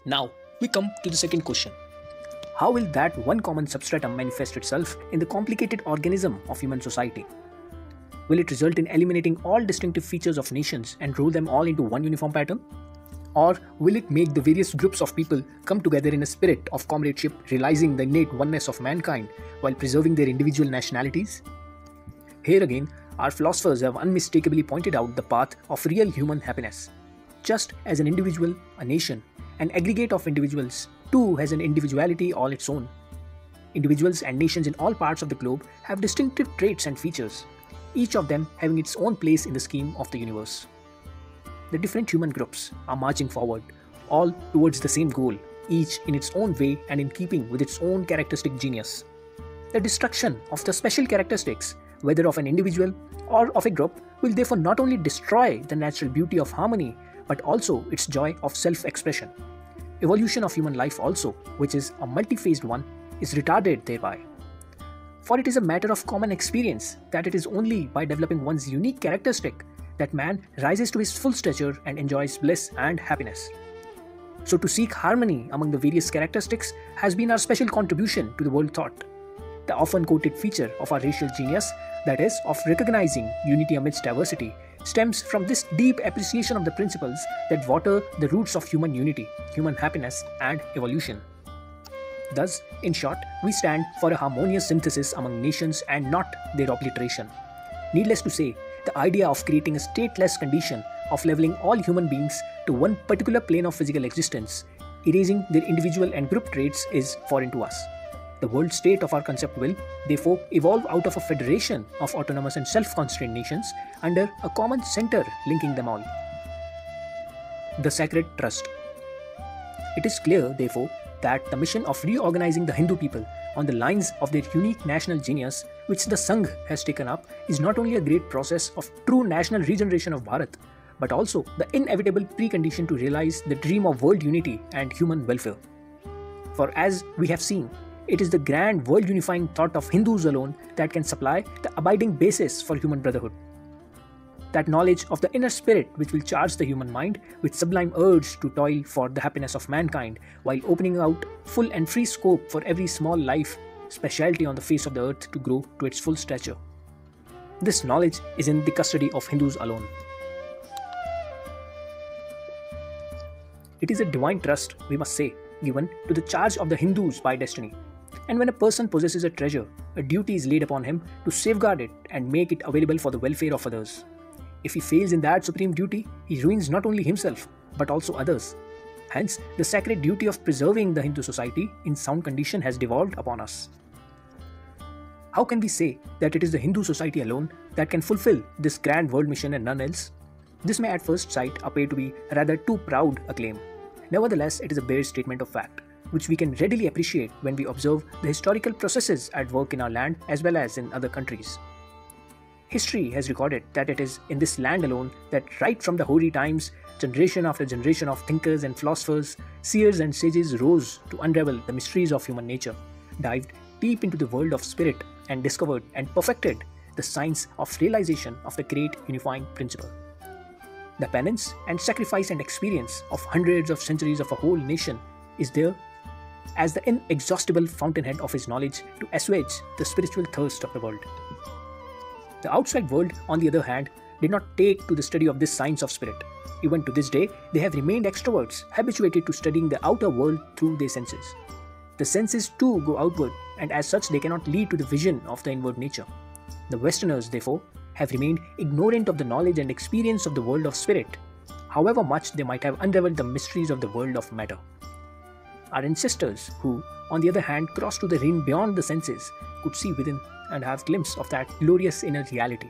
Now, we come to the second question. How will that one common substratum manifest itself in the complicated organism of human society? Will it result in eliminating all distinctive features of nations and roll them all into one uniform pattern? Or will it make the various groups of people come together in a spirit of comradeship, realizing the innate oneness of mankind while preserving their individual nationalities? Here again, our philosophers have unmistakably pointed out the path of real human happiness. Just as an individual, a nation, an aggregate of individuals, too has an individuality all its own. Individuals and nations in all parts of the globe have distinctive traits and features, each of them having its own place in the scheme of the universe. The different human groups are marching forward, all towards the same goal, each in its own way and in keeping with its own characteristic genius. The destruction of the special characteristics, whether of an individual or of a group, will therefore not only destroy the natural beauty of harmony, but also its joy of self-expression. Evolution of human life also, which is a multi-phased one, is retarded thereby. For it is a matter of common experience that it is only by developing one's unique characteristic that man rises to his full stature and enjoys bliss and happiness. So to seek harmony among the various characteristics has been our special contribution to the world thought. The often quoted feature of our racial genius, that is, of recognizing unity amidst diversity, stems from this deep appreciation of the principles that water the roots of human unity, human happiness, and evolution. Thus, in short, we stand for a harmonious synthesis among nations and not their obliteration. Needless to say, the idea of creating a stateless condition of leveling all human beings to one particular plane of physical existence, erasing their individual and group traits, is foreign to us. The world state of our concept will, therefore, evolve out of a federation of autonomous and self-constrained nations under a common center linking them all. The Sacred Trust. It is clear, therefore, that the mission of reorganizing the Hindu people on the lines of their unique national genius, which the Sangh has taken up, is not only a great process of true national regeneration of Bharat, but also the inevitable precondition to realize the dream of world unity and human welfare. For as we have seen, it is the grand world-unifying thought of Hindus alone that can supply the abiding basis for human brotherhood. That knowledge of the inner spirit which will charge the human mind with sublime urge to toil for the happiness of mankind while opening out full and free scope for every small life, specialty on the face of the earth to grow to its full stature. This knowledge is in the custody of Hindus alone. It is a divine trust, we must say, given to the charge of the Hindus by destiny. And when a person possesses a treasure, a duty is laid upon him to safeguard it and make it available for the welfare of others. If he fails in that supreme duty, he ruins not only himself, but also others. Hence, the sacred duty of preserving the Hindu society in sound condition has devolved upon us. How can we say that it is the Hindu society alone that can fulfill this grand world mission and none else? This may at first sight appear to be rather too proud a claim. Nevertheless, it is a bare statement of fact, which we can readily appreciate when we observe the historical processes at work in our land as well as in other countries. History has recorded that it is in this land alone that right from the hoary times, generation after generation of thinkers and philosophers, seers and sages rose to unravel the mysteries of human nature, dived deep into the world of spirit and discovered and perfected the science of realization of the great unifying principle. The penance and sacrifice and experience of hundreds of centuries of a whole nation is there as the inexhaustible fountainhead of his knowledge to assuage the spiritual thirst of the world. The outside world, on the other hand, did not take to the study of this science of spirit. Even to this day, they have remained extroverts, habituated to studying the outer world through their senses. The senses too go outward, and as such they cannot lead to the vision of the inward nature. The Westerners, therefore, have remained ignorant of the knowledge and experience of the world of spirit, however much they might have unraveled the mysteries of the world of matter. Our ancestors, who, on the other hand, crossed to the realm beyond the senses, could see within and have glimpse of that glorious inner reality.